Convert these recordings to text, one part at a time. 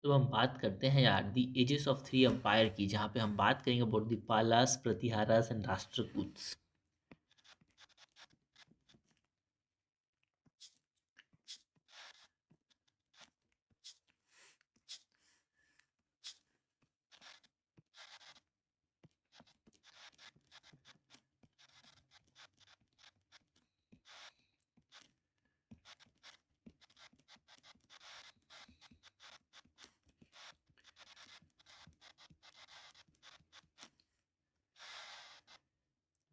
तो हम बात करते हैं यार the ages of three empire की, जहाँ पे हम बात करेंगे about the Palas, Pratiharas and Rashtrakutas.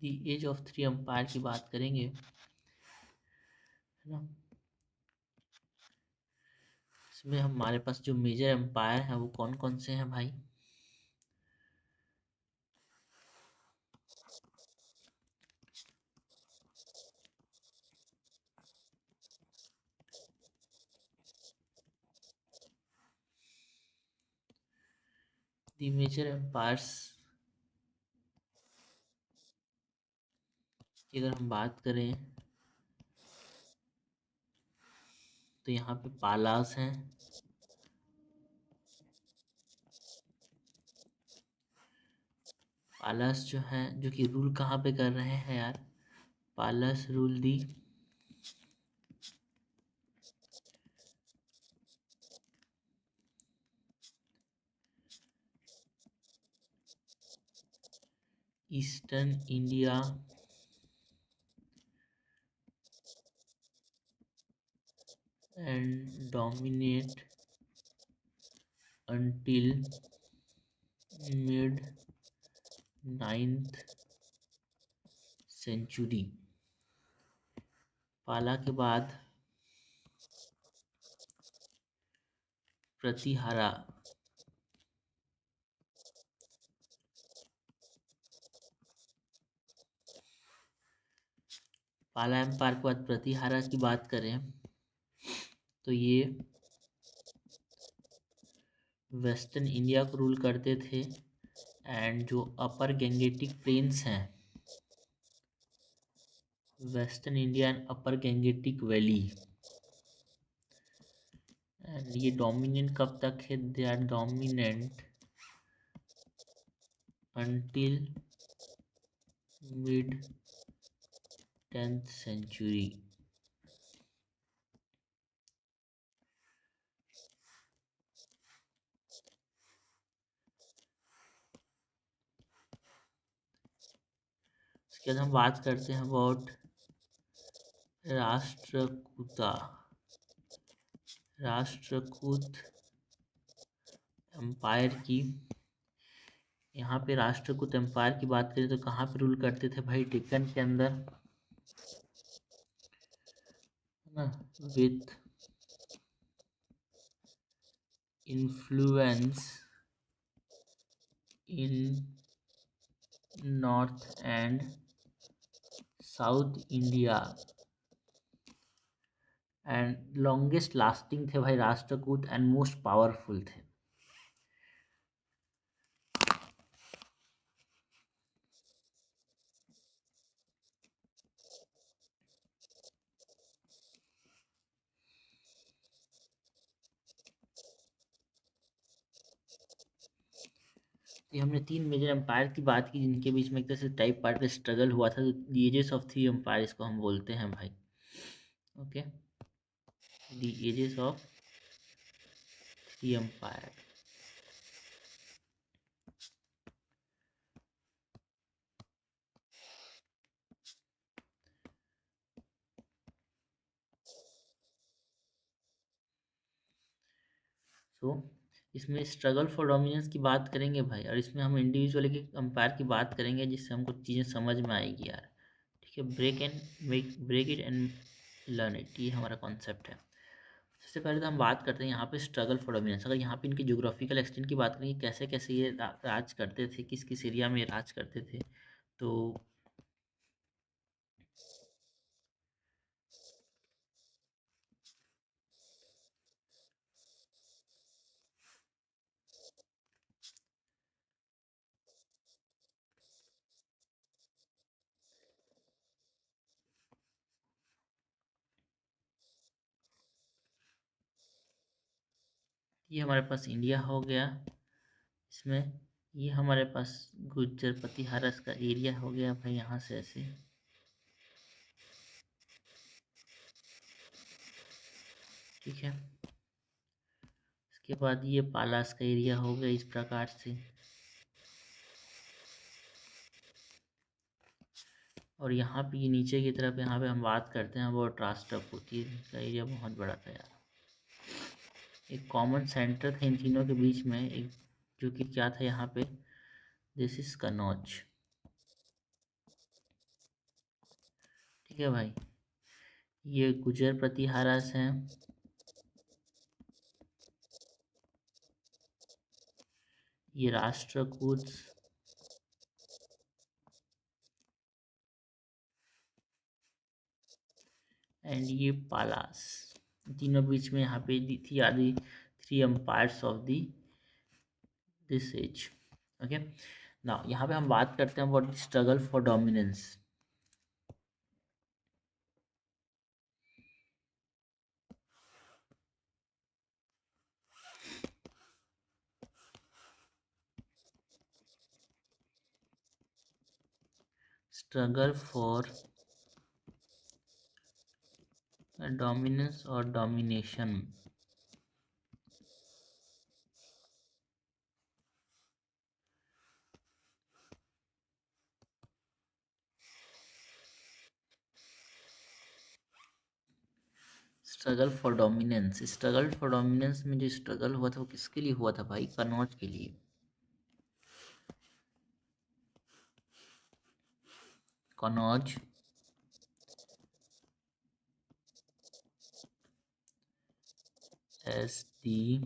The age of three empire की बात करेंगे, है ना। इसमें हमारे पास जो मेजर एम्पायर हैं वो कौन कौन से हैं भाई। दी मेजर एम्पायर्स की अगर हम बात करें तो यहाँ पे पालास हैं। पालास जो हैं जो कि रूल कहाँ पे कर रहे हैं यार। Palas rule the eastern India and dominate until mid 9th century. Pala के बाद प्रतिहारा, पाला एम्पायर के बाद प्रतिहारा की बात करें तो ये वेस्टर्न इंडिया को रूल करते थे। एंड जो अपर गैंगेटिक प्लेन्स हैं, western India and upper Gangetic valley, and ये डोमिनेंट कब तक है, they are dominant until mid 10th century. उसके बाद हम बात करते हैं अबाउट राष्ट्रकूता, राष्ट्रकूट एम्पायर की। यहाँ पे राष्ट्रकूट एम्पायर की बात करें तो कहाँ पे रूल करते थे भाई, डेक्कन के अंदर, है ना, with influence in north and south India. And longest lasting थे भाई राष्ट्रकूट एंड मोस्ट पावरफुल थे। ये हमने तीन मेजर एम्पायर की बात की जिनके बीच में एक तरह से टाइप पार्ट का स्ट्रगल हुआ था, तो एजेस ऑफ थ्री एम्पायर इसको हम बोलते हैं भाई। Okay, the ages of three empire. So इसमें स्ट्रगल फॉर डोमिनेंस की बात करेंगे भाई, और इसमें हम इंडिविजुअल के कंपेयर की बात करेंगे जिससे हमको चीज़ें समझ में आएगी यार। ठीक है, break it and learn it, ये हमारा कॉन्सेप्ट है। सबसे पहले तो हम बात करते हैं यहाँ पे स्ट्रगल फॉर डोमिनेंस। अगर यहाँ पे इनकी ज्योग्राफिकल एक्सटेंट की बात करें कि कैसे कैसे ये राज करते थे, किस किस एरिया में ये राज करते थे, तो ये हमारे पास इंडिया हो गया। इसमें ये हमारे पास गुज्जर प्रतिहारस का एरिया हो गया भाई, यहाँ से ऐसे। ठीक है, इसके बाद ये पालास का एरिया हो गया इस प्रकार से। और यहाँ पे ये नीचे की तरफ यहाँ पे हम बात करते हैं वो राष्ट्रकूट, इसका एरिया बहुत बड़ा था यार। एक कॉमन सेंटर था इन तीनों के बीच में, एक जो कि क्या था यहाँ पे, दिस इज कनौज। ठीक है भाई, ये गुजर प्रतिहारास हैं, ये राष्ट्रकूट एंड ये पालास। तीनों बीच में यहाँ पे दी थी आदि three empires of the this age. Okay, now यहाँ पे हम बात करते हैं about struggle for dominance. Struggle for dominance और domination. Struggle for dominance, struggle for dominance में जो स्ट्रगल हुआ था वो किसके लिए हुआ था भाई? कनौज के लिए। Kannauj as the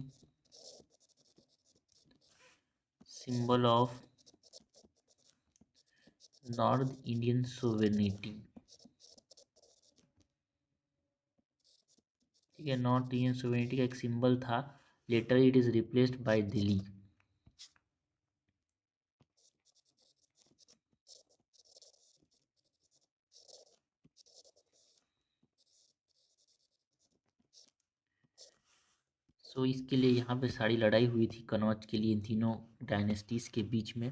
symbol of North Indian sovereignty। ठीक है, नॉर्थ इंडियन सोवेनिटी का एक सिंबल था। Later it is replaced by Delhi. So इसके लिए यहाँ पे सारी लड़ाई हुई थी कनौज के लिए इन तीनों डायनेस्टीज के बीच में।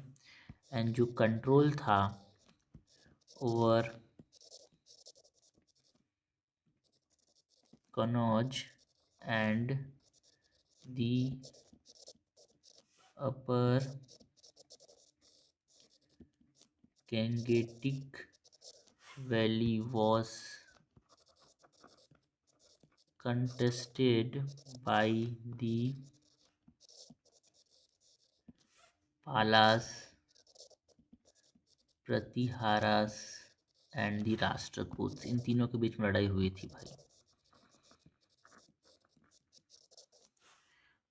एंड जो कंट्रोल था over Kannauj and the upper Gangetic Valley was contested by the Palas, Pratiharas and the Rashtrakutas. इन तीनों के बीच में लड़ाई हुई थी भाई।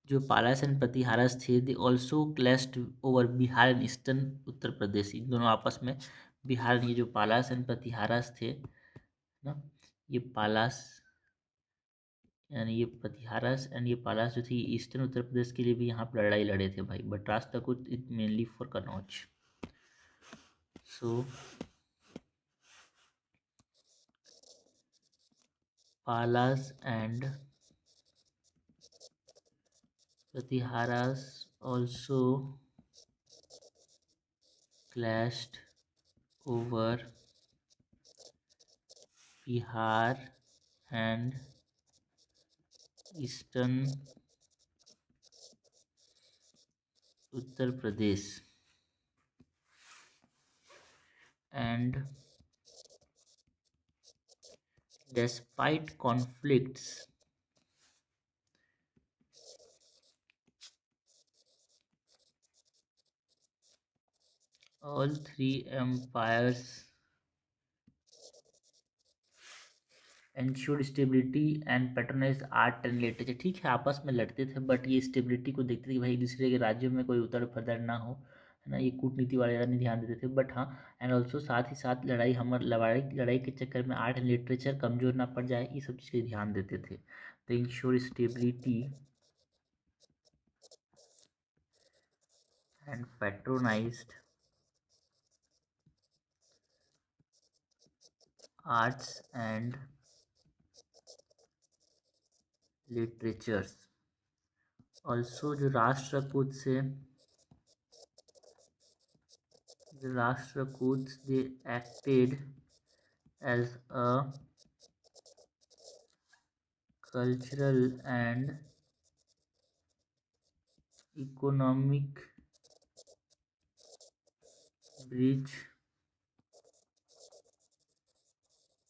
जो पालास एंड प्रतिहारास थे they also clashed over Bihar and eastern Uttar Pradesh. इन दोनों आपस में बिहार, ये जो पालास एंड प्रतिहारास थे ना, ये पालास यानी ये प्रतिहारस एंड ये पालास जो थी ईस्टर्न उत्तर प्रदेश के लिए भी यहाँ पर लड़ाई लड़े थे भाई। But Rashtrakuta it mainly for Kannauj. So Palas and Pratiharas also clashed over Bihar and eastern Uttar Pradesh, and despite conflicts all three empires ensured stability and patronized art and literature। ठीक है, आपस में लड़ते थे बट ये स्टेबिलिटी को देखते थे कि भाई एक दूसरे के राज्यों में कोई उतर फदर ना हो, है ना। ये कूटनीति वाले ज़्यादा नहीं ध्यान देते थे बट हाँ, एंड ऑल्सो साथ ही साथ लड़ाई लड़ाई के चक्कर में आर्ट एंड लिटरेचर कमज़ोर ना पड़ जाए, ये सब चीज़ का ध्यान देते थे। तो ensure stability and patronized arts and literatures. Also जो Rashtrakuta they acted as a cultural and economic bridge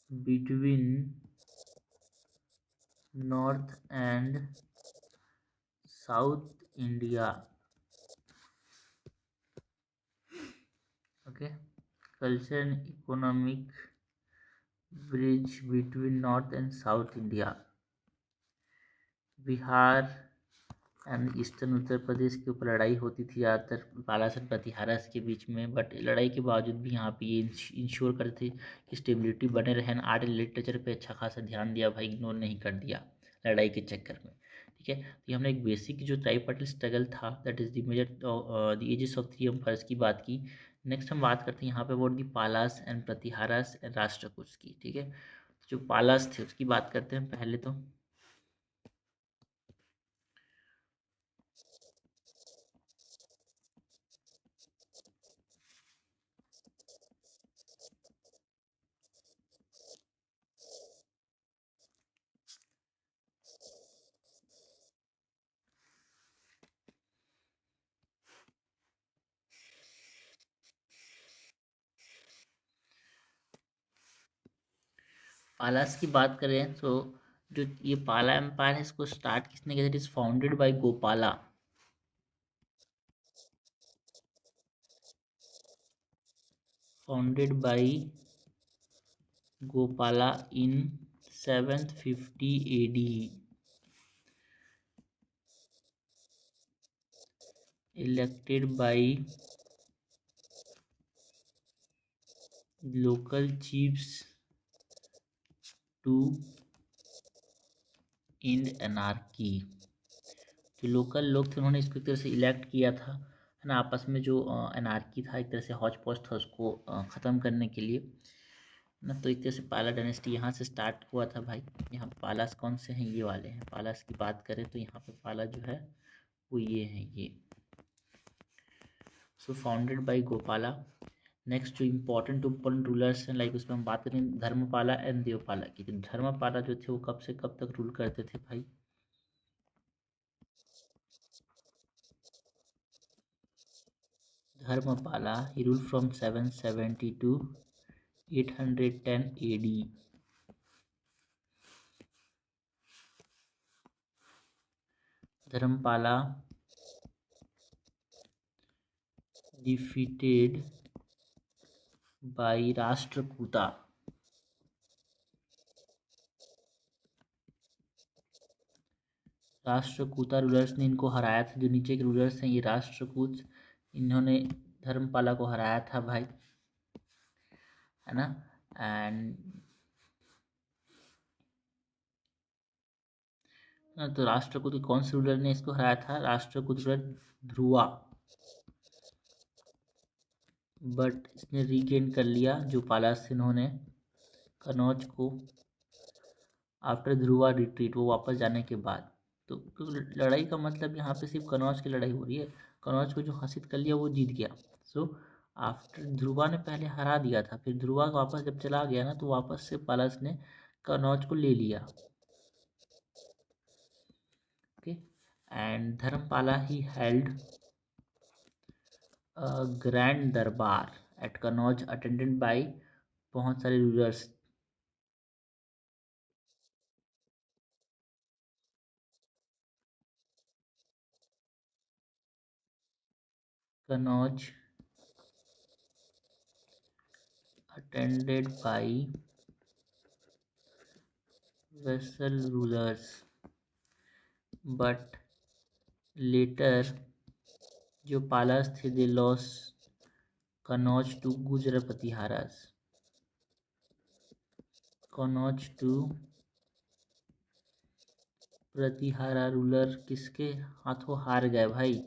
between North and South India. Okay, culture and economic bridge between North and South India. Bihar and eastern Uttar Pradesh के ऊपर लड़ाई होती थी ज़्यादातर बालासर प्रतिहारस के बीच में, but लड़ाई के बावजूद भी यहाँ पे ये इंश्योर करते थे कि स्टेबिलिटी बने रहे। आर्ट एंड लिटरेचर पे अच्छा खासा ध्यान दिया भाई, इग्नोर नहीं कर दिया लड़ाई के चक्कर में। ठीक है, तो ये हमने एक बेसिक जो ट्राइपार्टाइट स्ट्रगल था, that is the major the ages of three empires की बात की। नेक्स्ट हम बात करते हैं यहाँ पे about the Palas and Pratiharas and Rashtrakuta की। ठीक है, जो पालास थे उसकी बात करते हैं पहले। तो पालास की बात करें तो जो ये पाला एम्पायर है इसको स्टार्ट किसने किया? It is founded by Gopala. Founded by Gopala in 750 AD। Elected by local chiefs to end anarchy. जो लोकल लोग थे उन्होंने इसको एक तरह से इलेक्ट किया था, है ना, आपस में जो एनार्की था, एक तरह से हौच पौच था, उसको ख़त्म करने के लिए ना। तो एक तरह से पाला डायनेस्टी यहाँ से स्टार्ट हुआ था भाई। यहाँ पालास कौन से हैं? ये वाले हैं। पालास की बात करें तो यहाँ पे पाला जो है वो ये हैं, ये। सो फाउंडेड बाय गोपाला। नेक्स्ट जो इम्पोर्टेंट रूलर्स हैं, लाइक उसमें हम बात करें धर्मपाला एंड देवपाला की। तो धर्मपाला जो थे वो कब से कब तक रूल करते थे भाई? Dharmapala he rule from 770 to 810 AD। Dharmapala defeated by Rashtrakuta. Rashtrakuta rulers ने इनको हराया था। जो नीचे के रूलर्स हैं ये राष्ट्रकूट, इन्होंने धर्मपाला को हराया था भाई, है ना। एंड तो राष्ट्रकूट कौन से रूलर ने इसको हराया था? राष्ट्रकूट रूलर ध्रुवा। बट इसने रीगेन कर लिया जो पालास इन्होंने कनौज को आफ्टर ध्रुवा रिट्रीट, वो वापस जाने के बाद। तो लड़ाई का मतलब यहाँ पे सिर्फ कनौज की लड़ाई हो रही है। कनौज को जो हासिल कर लिया वो जीत गया। सो आफ्टर ध्रुवा ने पहले हरा दिया था, फिर ध्रुवा वापस जब चला गया ना, तो वापस से पालस ने कनौज को ले लिया। Okay, and Dharmapala he held grand दरबार एट कनौज अटेंडेड बाय बहुत सारे rulers. Kannauj attended by vassal rulers, but later जो पालास थे दे लॉस कनौज टू गुजर प्रतिहारस। कनौज टू प्रतिहारा रूलर किसके हाथों हार गए भाई?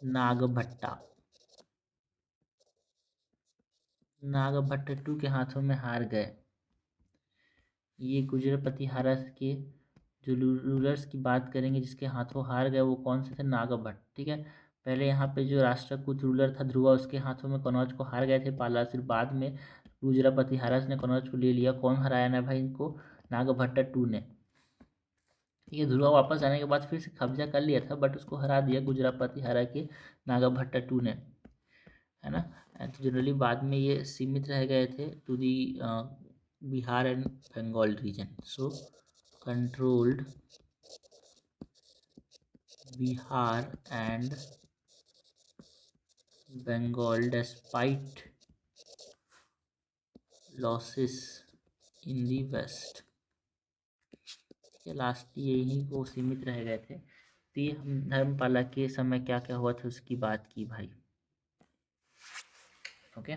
नागभट्टा। नागभट्टा टू के हाथों में हार गए। ये गुजर प्रतिहारस के जो रूलर्स की बात करेंगे जिसके हाथों हार गए वो कौन से थे? नागभट्ट। ठीक है, पहले यहाँ पे जो राष्ट्रकूट रूलर था ध्रुवा, उसके हाथों में कनौज को हार गए थे पालासुर। बाद में गुजरापति हारस ने कनौज को ले लिया। कौन हराया ना भाई इनको? नागभट्ट टू ने। ठीक है, ध्रुवा वापस आने के बाद फिर से कब्जा कर लिया था, बट उसको हरा दिया गुजरापति हरा के नागभट्ट टू ने, है ना। तो जनरली बाद में ये सीमित रह गए थे to the Bihar and Bengal region. So controlled Bihar and Bengal despite losses in the west। ठीक है, लास्ट यही को सीमित रह गए थे। तो ये हम धर्मपाला के समय क्या क्या हुआ था उसकी बात की भाई। ओके,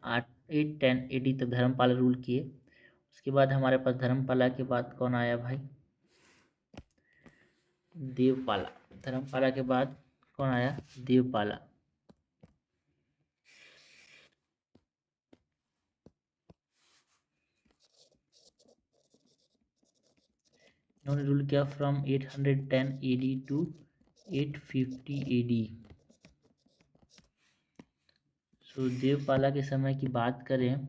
810 AD तक धर्मपाला रूल किए। उसके बाद हमारे पास धर्मपाला के बाद कौन आया भाई? देवपाला। धर्मपाला के बाद कौन आया? देवपाला। इन्होंने रूल किया फ्रॉम 810 AD टू 850 AD। सो देवपाला के समय की बात करें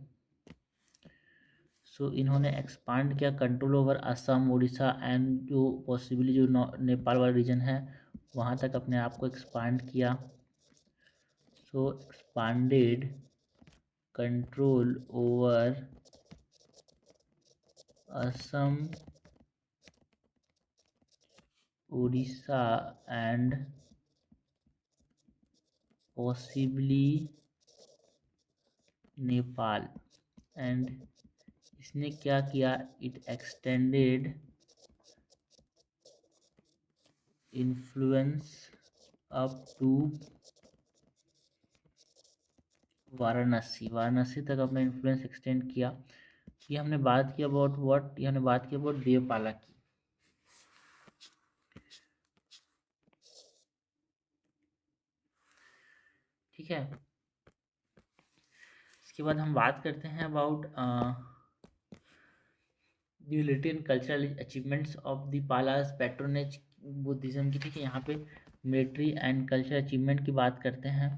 सो इन्होंने एक्सपांड किया control over Assam, Orissa and जो पॉसिबली जो नेपाल वाला रीजन है वहाँ तक अपने आप को एक्सपांड किया। So expanded control over Assam, Orissa and possibly Nepal. And इसने क्या किया? It extended influence up to Varanasi. Varanasi तक अपना इन्फ्लुएंस एक्सटेंड किया। ये हमने बात की अबाउट व्हाट? ये हमने बात की अबाउट देवपाला की। ठीक है, इसके बाद हम बात करते हैं about military and cultural achievements of the Palas patronage Buddhism की। ठीक है, यहाँ पे मिलिट्री एंड कल्चरल अचीवमेंट की बात करते हैं।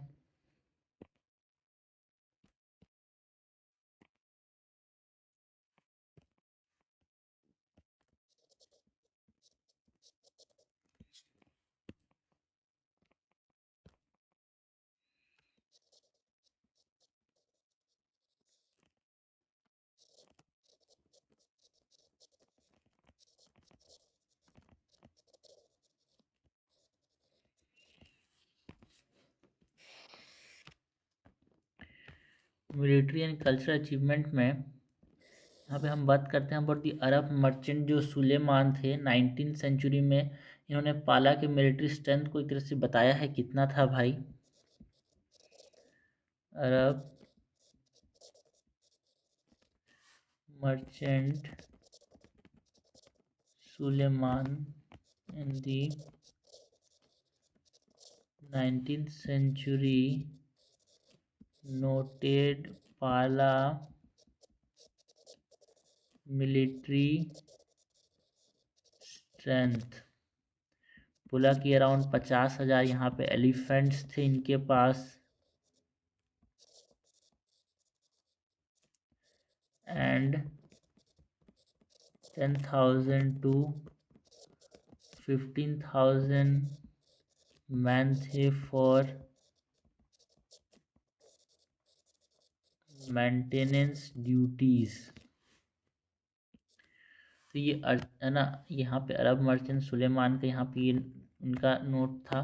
मिलिट्री एंड कल्चरल अचीवमेंट में यहाँ पे हम बात करते हैं अबाउट दी अरब मर्चेंट जो सुलेमान थे 19th सेंचुरी में। इन्होंने पाला के मिलिट्री स्ट्रेंथ को एक तरह से बताया है। कितना था भाई? Arab merchant Sulaiman in the 19th century noted Pala military strength। बोला कि अराउंड 50,000 यहाँ पे एलिफेंट्स थे इनके पास एंड 10,000 to 15,000 मैन थे फॉर मेंटेनेंस ड्यूटीज। तो ये है ना, यहाँ पे अरब मर्चेंट सुलेमान का यहाँ पे ये उनका नोट था।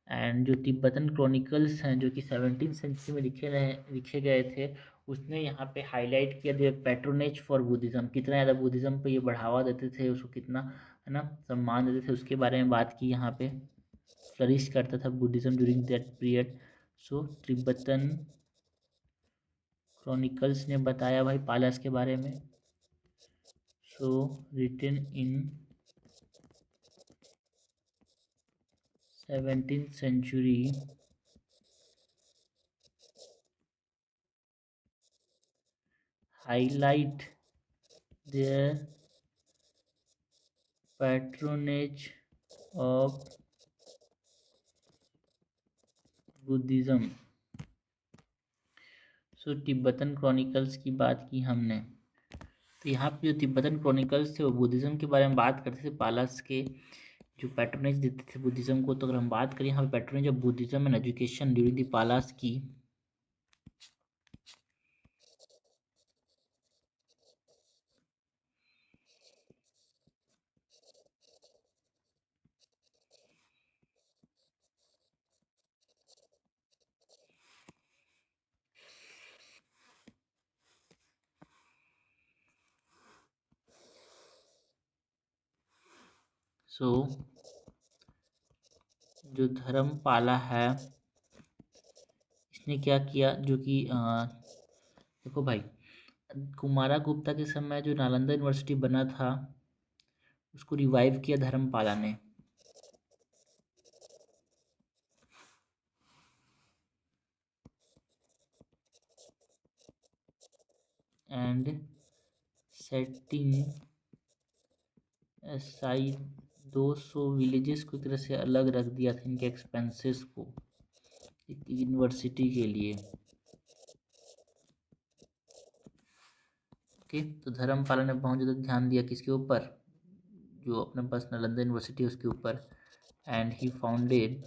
एंड जो तिब्बतन क्रॉनिकल्स हैं जो कि 17th सेंचुरी में लिखे गए थे, उसने यहाँ पे हाईलाइट किया दिया पैट्रोनेज फॉर बुद्धिज़्म। कितना ज़्यादा बुद्धिज़्म पे ये बढ़ावा देते थे, उसको कितना है ना सम्मान देते थे, उसके बारे में बात की। यहाँ पे फ्लरिश करता था Buddhism during that period. So Tibetan chronicles ने बताया भाई पालस के बारे में। So written in 17th century highlight their patronage of Buddhism. So Tibetan chronicles की बात की हमने, तो यहाँ पे जो तिब्बतन क्रॉनिकल्स थे वो बुद्धिज़्म के बारे में बात करते थे, पालास के जो पैट्रोनेज देते थे बुद्धिज़्म को। तो अगर हम बात करें यहाँ पे patronage of Buddhism and education during the Palas की, सो जो धर्मपाला है इसने क्या किया, जो कि देखो भाई, कुमारा गुप्ता के समय जो नालंदा यूनिवर्सिटी बना था उसको रिवाइव किया धर्मपाला ने। एंड सेटिंग साइड 200 विलेजेस को एक तरह से अलग रख दिया था इनके एक्सपेंसेस को एक यूनिवर्सिटी के लिए। ओके, तो धर्मपाला ने बहुत ज़्यादा ध्यान दिया किसके ऊपर, जो अपने पास नालंदा यूनिवर्सिटी उसके ऊपर। And he founded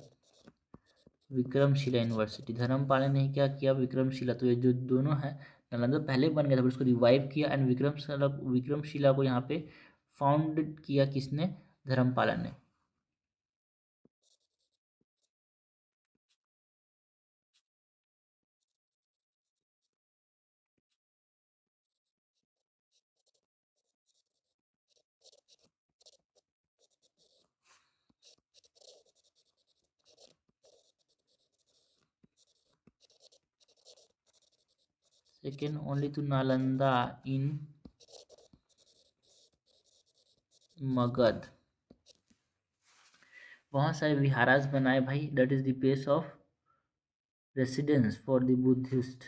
Vikramshila university. Dharmapala ने क्या किया, विक्रमशिला, तो ये जो दोनों है, नालंदा पहले बन गया था फिर उसको रिवाइव किया, एंड विक्रमशिला को यहाँ पे फाउंड किया किसने, धर्मपाला ने। सेकेंड ओनली टू नालंदा इन मगध। बहुत सारे विहारास बनाए भाई, that is the place of residence for the Buddhist.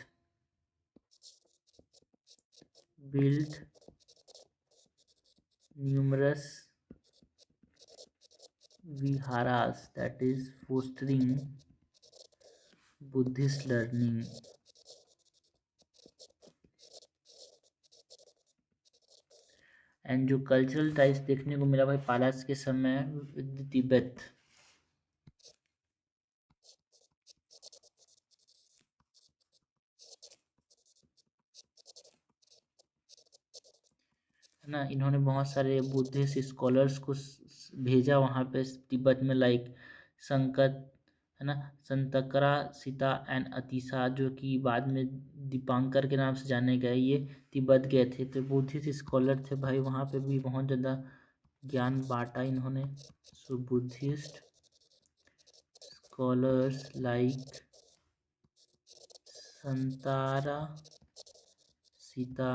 Build numerous viharas, that is fostering Buddhist learning। And जो कल्चरल टाइप्स देखने को मिला भाई पालास के समय विद तिब्बत। है ना, इन्होंने बहुत सारे बुद्धिस्ट स्कॉलर्स को भेजा वहाँ पे तिब्बत में, लाइक संकत, है ना, संतकरा सीता एंड अतिशा, जो कि बाद में दीपांकर के नाम से जाने गए, ये तिब्बत गए थे। तो बुद्धिस्ट स्कॉलर थे भाई, वहाँ पे भी बहुत ज़्यादा ज्ञान बांटा इन्होंने। So Buddhist scholars like Shantarakshita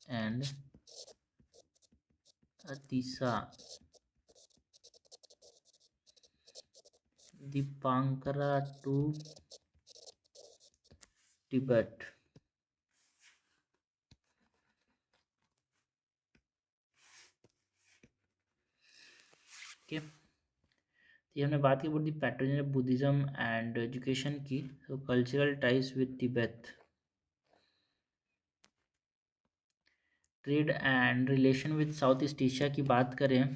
and Atisha Dipankara to Tibet. Okay, तो हमने बात की about the patronage of Buddhism and education की। तो cultural ties with Tibet, trade and relation with south east Asia की बात करें,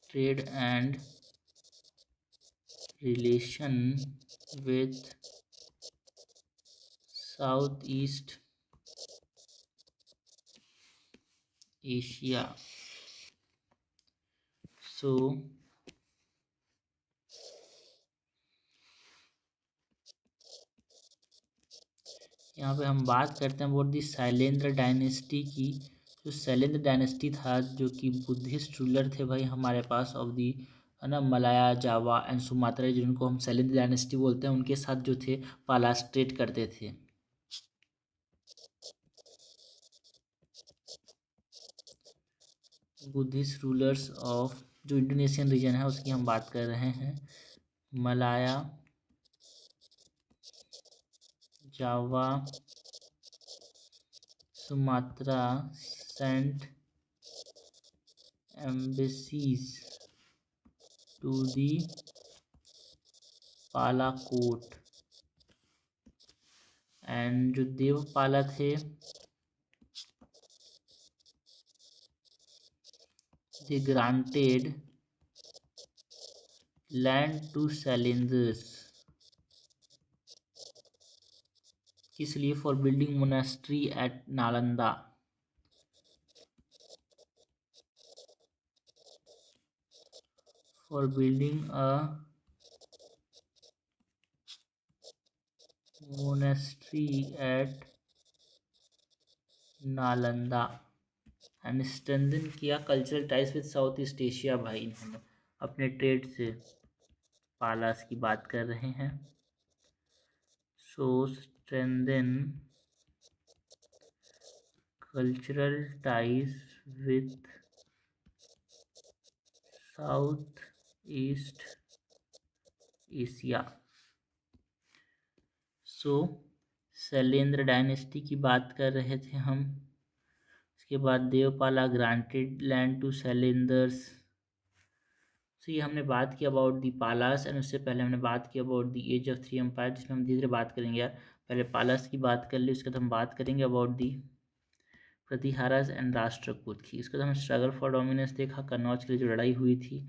trade and relation with south east Asia. So यहाँ पे हम बात करते हैं अबाउट दी शैलेंद्र डायनेस्टी की। जो शैलेंद्र डायनेस्टी था, जो कि बुद्धिस्ट रूलर थे भाई हमारे पास ऑफ दी, है ना, मलाया जावा एंड सुमात्रा, जिनको हम शैलेंद्र डायनेस्टी बोलते हैं, उनके साथ जो थे पालास ट्रेड करते थे। बुद्धिस्ट रूलर्स ऑफ जो इंडोनेशियन रीजन है उसकी हम बात कर रहे हैं। Malaya, Java, Sumatra sent embassies to the पालाकोट, एंड जो देवपाला थे they granted land to Sailenders, किस लिए? For building monastery at Nalanda, for building a monastery at Nalanda, and strengthen किया cultural ties with south east Asia. भाई इन्होंने अपने ट्रेड से पालास की बात कर रहे हैं। So strengthen cultural ties with south east Asia. So Shailendra dynasty की बात कर रहे थे हम। उसके बाद Devapala granted land to Shailendras. तो ये हमने बात की अबाउट दी पालास, एंड उससे पहले हमने बात की about the age of three empire, जिसमें हम धीरे धीरे बात करेंगे यार। पहले पालास की बात कर ली, उसके बाद हम बात करेंगे about the Pratiharas and Rashtrakuta की। इसके बाद हम स्ट्रगल फॉर डोमिनेंस देखा, कन्नौज के लिए जो लड़ाई हुई थी।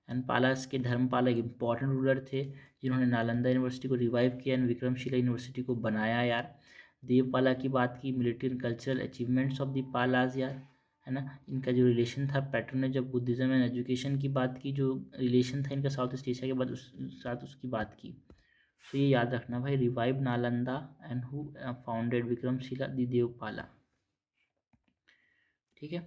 एंड पालास के धर्मपाल एक इंपॉर्टेंट रूलर थे जिन्होंने नालंदा यूनिवर्सिटी को रिवाइव किया एंड विक्रमशिला यूनिवर्सिटी को बनाया यार। देवपाला की बात की, military and cultural achievements of the Palas यार, है ना। इनका जो रिलेशन था patronage of Buddhism and education की बात की, जो रिलेशन था इनका साउथ ईस्ट एशिया के बाद उस साथ उसकी बात की। तो ये याद रखना भाई, revive Nalanda and who founded Vikramshila the Devapala. ठीक है।